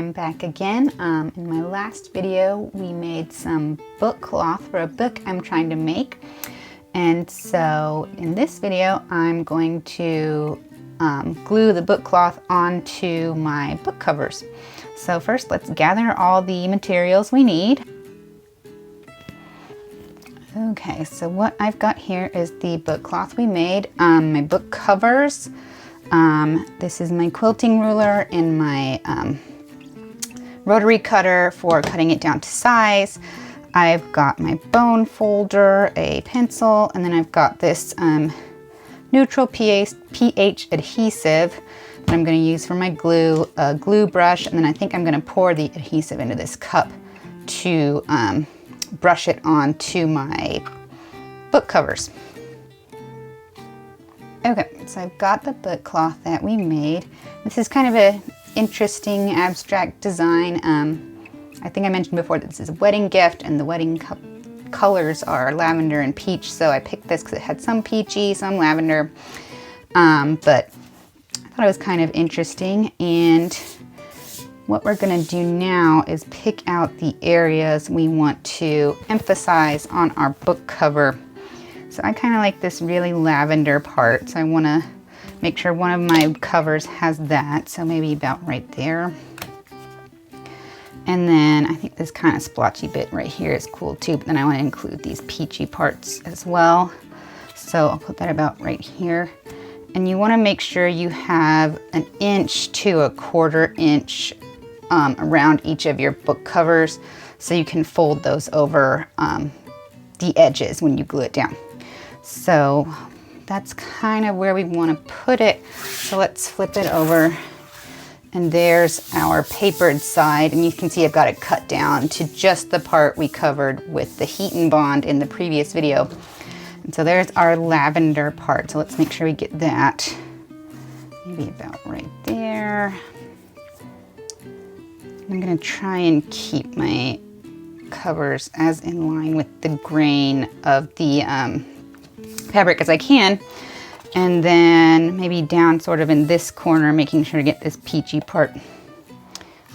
I'm back again. In my last video, we made some book cloth for a book I'm trying to make. And so in this video, I'm going to glue the book cloth onto my book covers. So first, let's gather all the materials we need. Okay, so what I've got here is the book cloth we made, my book covers. This is my quilting ruler and my rotary cutter for cutting it down to size. I've got my bone folder, a pencil, and then I've got this neutral pH adhesive that I'm going to use for my glue, a glue brush, and then I think I'm going to pour the adhesive into this cup to brush it onto my book covers. Okay, so I've got the book cloth that we made. This is kind of an interesting abstract design. I think I mentioned before that this is a wedding gift and the wedding colors are lavender and peach, so I picked this because it had some peachy, some lavender, but I thought it was kind of interesting. And what we're going to do now is pick out the areas we want to emphasize on our book cover. So I kind of like this really lavender part, so I want to make sure one of my covers has that, so maybe about right there. And then I think this kind of splotchy bit right here is cool too, but then I want to include these peachy parts as well. So I'll put that about right here. And you want to make sure you have 1 inch to 1/4 inch around each of your book covers, so you can fold those over the edges when you glue it down. So that's kind of where we want to put it. So let's flip it over. And there's our papered side. And you can see I've got it cut down to just the part we covered with the heat and bond in the previous video. And so there's our lavender part. So let's make sure we get that maybe about right there. I'm going to try and keep my covers as in line with the grain of the fabric as I can, and then maybe down sort of in this corner, making sure to get this peachy part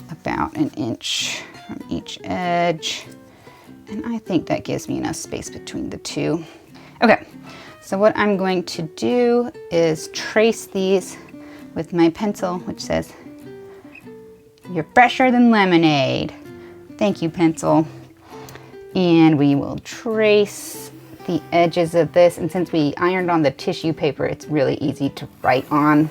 about 1 inch from each edge, and I think that gives me enough space between the two. Okay, so what I'm going to do is trace these with my pencil, which says, "You're fresher than lemonade." Thank you, pencil. And we will trace the edges of this, and since we ironed on the tissue paper, it's really easy to write on.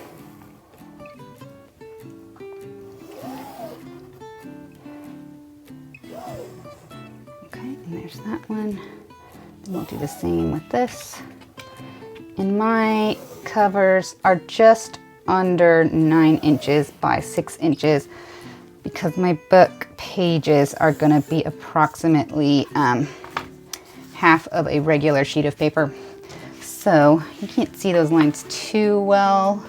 Okay, and there's that one. And we'll do the same with this. And my covers are just under 9 inches by 6 inches because my book pages are going to be approximately half of a regular sheet of paper. So you can't see those lines too well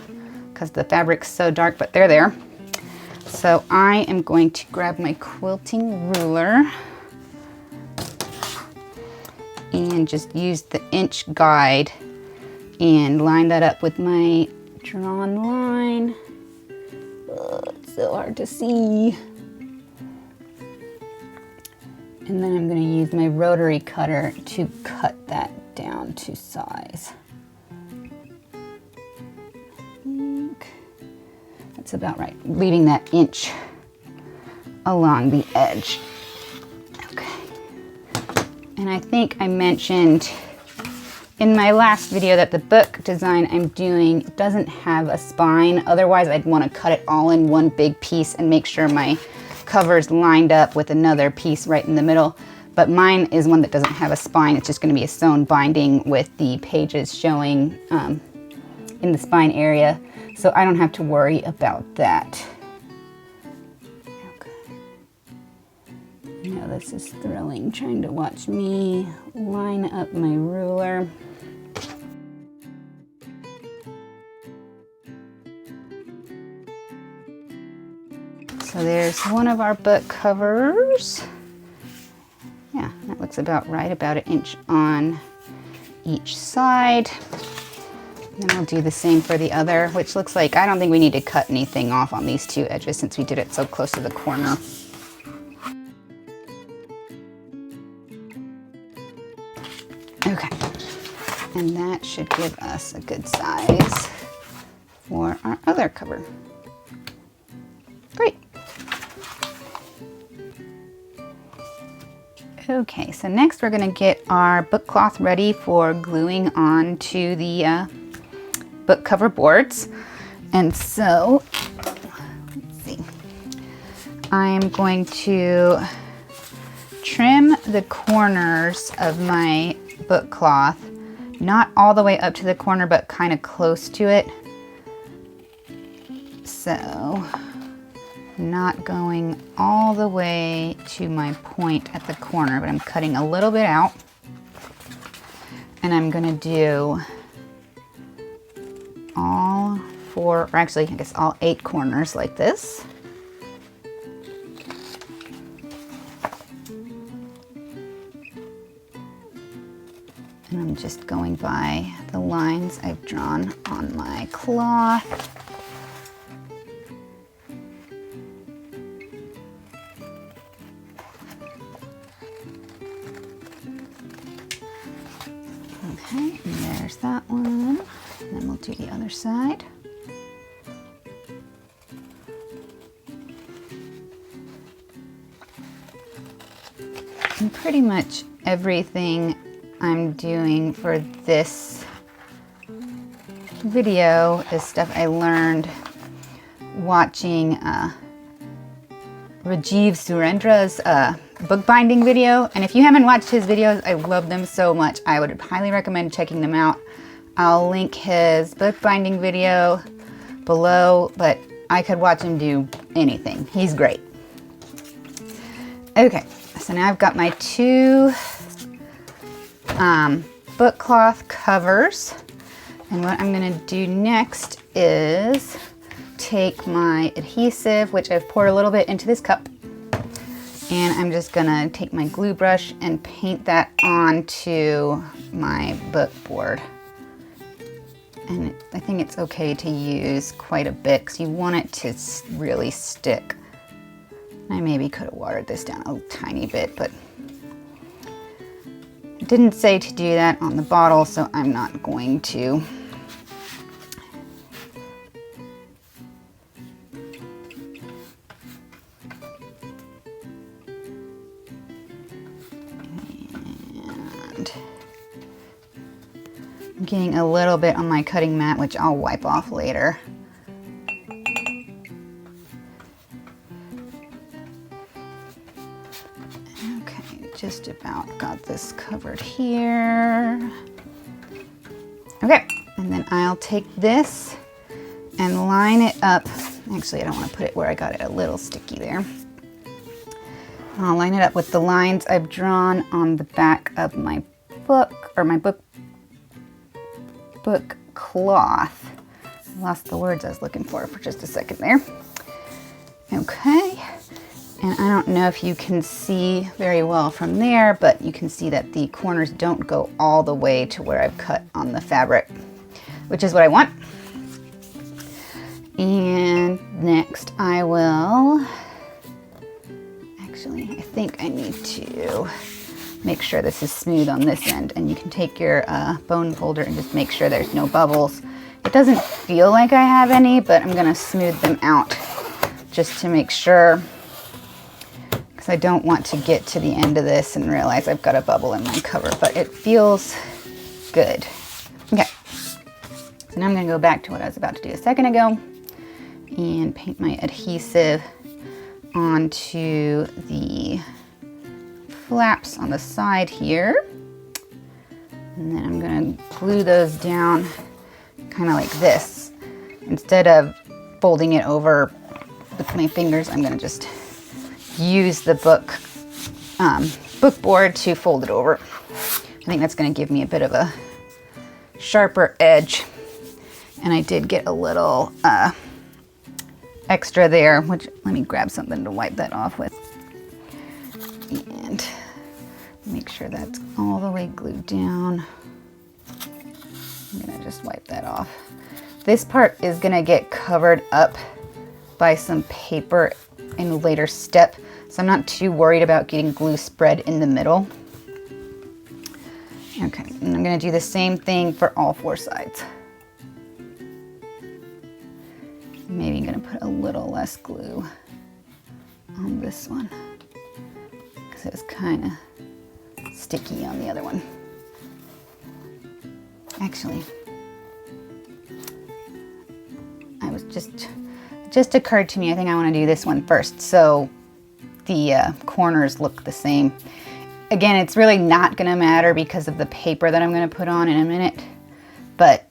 because the fabric's so dark, but they're there. So I am going to grab my quilting ruler and just use the inch guide and line that up with my drawn line. Oh, it's so hard to see. And then I'm going to use my rotary cutter to cut that down to size. I think that's about right, leaving that inch along the edge. Okay. And I think I mentioned in my last video that the book design I'm doing doesn't have a spine. Otherwise, I'd want to cut it all in one big piece and make sure my covers lined up with another piece right in the middle, but mine is one that doesn't have a spine. It's just going to be a sewn binding with the pages showing in the spine area, so I don't have to worry about that. Okay. Now this is thrilling, trying to watch me line up my ruler. So there's one of our book covers. Yeah, that looks about right, about 1 inch on each side. And I'll do the same for the other, which looks like, I don't think we need to cut anything off on these two edges since we did it so close to the corner. Okay, and that should give us a good size for our other cover. Great. Okay, so next we're going to get our book cloth ready for gluing onto the book cover boards. And so, let's see, I'm going to trim the corners of my book cloth, not all the way up to the corner, but kind of close to it. So, not going all the way to my point at the corner, but I'm cutting a little bit out. And I'm gonna do all 4, or actually I guess all 8 corners like this. And I'm just going by the lines I've drawn on my cloth. Okay, and there's that one. And then we'll do the other side. And pretty much everything I'm doing for this video is stuff I learned watching Rajiv Surendra's bookbinding video. And if you haven't watched his videos, I love them so much. I would highly recommend checking them out. I'll link his bookbinding video below, but I could watch him do anything. He's great. Okay, so now I've got my 2 book cloth covers. And what I'm gonna do next is take my adhesive, which I've poured a little bit into this cup, and I'm just gonna take my glue brush and paint that onto my book board. And I think it's okay to use quite a bit because you want it to really stick. I maybe could have watered this down a tiny bit, but it didn't say to do that on the bottle, so I'm not going to. And I'm getting a little bit on my cutting mat, which I'll wipe off later. Just about got this covered here. Okay, and then I'll take this and line it up. Actually, I don't want to put it where I got it a little sticky there. I'll line it up with the lines I've drawn on the back of my book, or my book cloth. I lost the words I was looking for just a second there. Okay. And I don't know if you can see very well from there, but you can see that the corners don't go all the way to where I've cut on the fabric, which is what I want. And next I will, actually, I think I need to make sure this is smooth on this end, and you can take your bone folder and just make sure there's no bubbles. It doesn't feel like I have any, but I'm gonna smooth them out just to make sure, because I don't want to get to the end of this and realize I've got a bubble in my cover, but it feels good. Okay, so now I'm gonna go back to what I was about to do a second ago and paint my adhesive onto the flaps on the side here. And then I'm gonna glue those down kind of like this. Instead of folding it over with my fingers, I'm gonna just use the book board to fold it over. I think that's gonna give me a bit of a sharper edge. And I did get a little extra there, which, let me grab something to wipe that off with. And make sure that's all the way glued down. I'm gonna just wipe that off. This part is gonna get covered up by some paper in a later step, so I'm not too worried about getting glue spread in the middle. Okay, and I'm gonna do the same thing for all 4 sides. Maybe I'm gonna put a little less glue on this one because it was kind of sticky on the other one. Actually, just occurred to me, I think I want to do this one first so the corners look the same. Again, it's really not going to matter because of the paper that I'm going to put on in a minute, but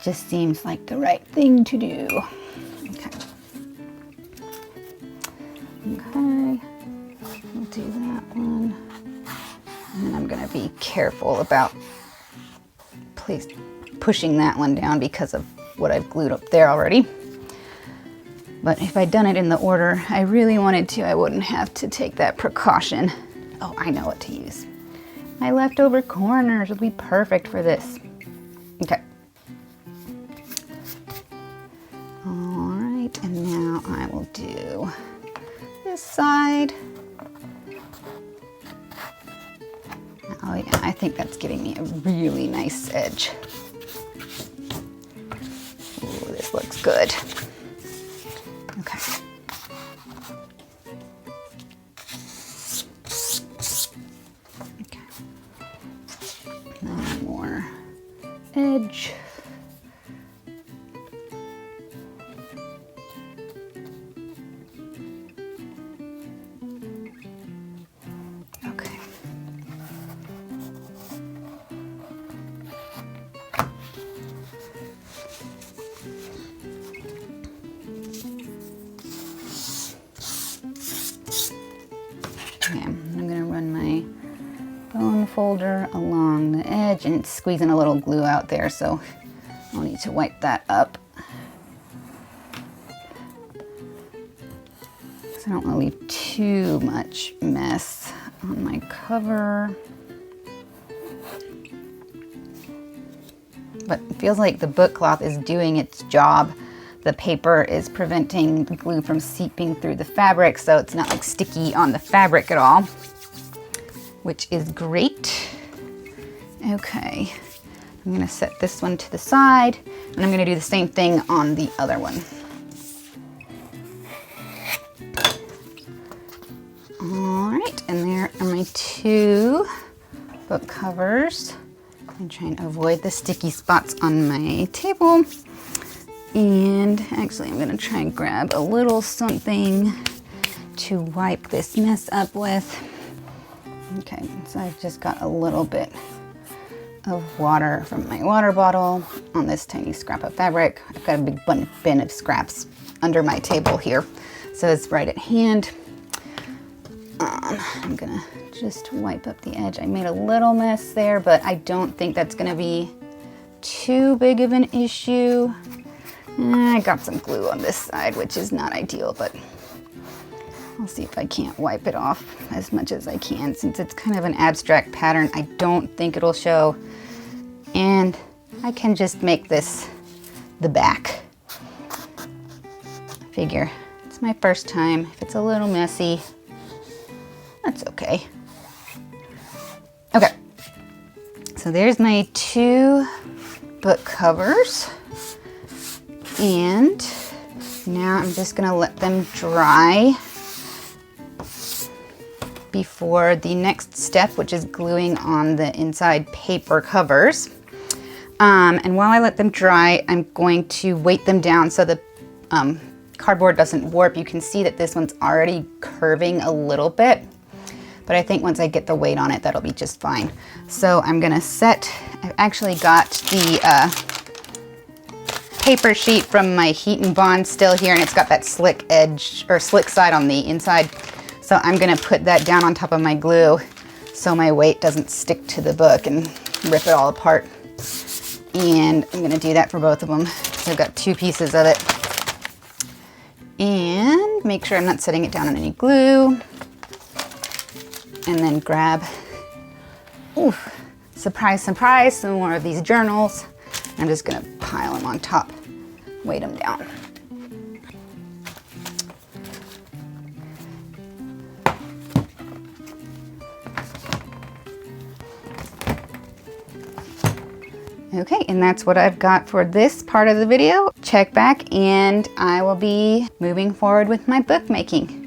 just seems like the right thing to do. Okay. Okay, we'll do that one. And then I'm going to be careful about pushing that one down because of what I've glued up there already. But if I'd done it in the order I really wanted to, I wouldn't have to take that precaution. Oh, I know what to use. My leftover corners will be perfect for this. Okay. All right, and now I will do this side. Oh yeah, I think that's giving me a really nice edge. Ooh, this looks good. Okay. Okay. One more edge. Okay. Okay, I'm gonna run my bone folder along the edge, and it's squeezing a little glue out there, so I'll need to wipe that up. So I don't want to leave too much mess on my cover. But it feels like the book cloth is doing its job. The paper is preventing the glue from seeping through the fabric, so it's not like sticky on the fabric at all, which is great. Okay, I'm gonna set this one to the side, and I'm gonna do the same thing on the other one. All right, and there are my 2 book covers. I'm trying to avoid the sticky spots on my table. And actually, I'm gonna try and grab a little something to wipe this mess up with. Okay, so I've just got a little bit of water from my water bottle on this tiny scrap of fabric. I've got a big bin of scraps under my table here, so it's right at hand. I'm gonna just wipe up the edge. I made a little mess there, but I don't think that's gonna be too big of an issue. I got some glue on this side, which is not ideal, but I'll see if I can't wipe it off as much as I can. Since it's kind of an abstract pattern, I don't think it'll show. And I can just make this the back. Figure, it's my first time. If it's a little messy, that's okay. Okay, so there's my 2 book covers. And now I'm just gonna let them dry before the next step, which is gluing on the inside paper covers. And while I let them dry, I'm going to weight them down so the cardboard doesn't warp. You can see that this one's already curving a little bit, but I think once I get the weight on it, that'll be just fine. So I'm gonna set, I've actually got the paper sheet from my Heat and Bond still here, and it's got that slick edge or slick side on the inside. So I'm gonna put that down on top of my glue so my weight doesn't stick to the book and rip it all apart. And I'm gonna do that for both of them. So I've got 2 pieces of it. And make sure I'm not setting it down on any glue. And then grab surprise, surprise, some more of these journals. I'm just gonna pile them on top, weight them down. Okay, and that's what I've got for this part of the video. Check back and I will be moving forward with my bookmaking.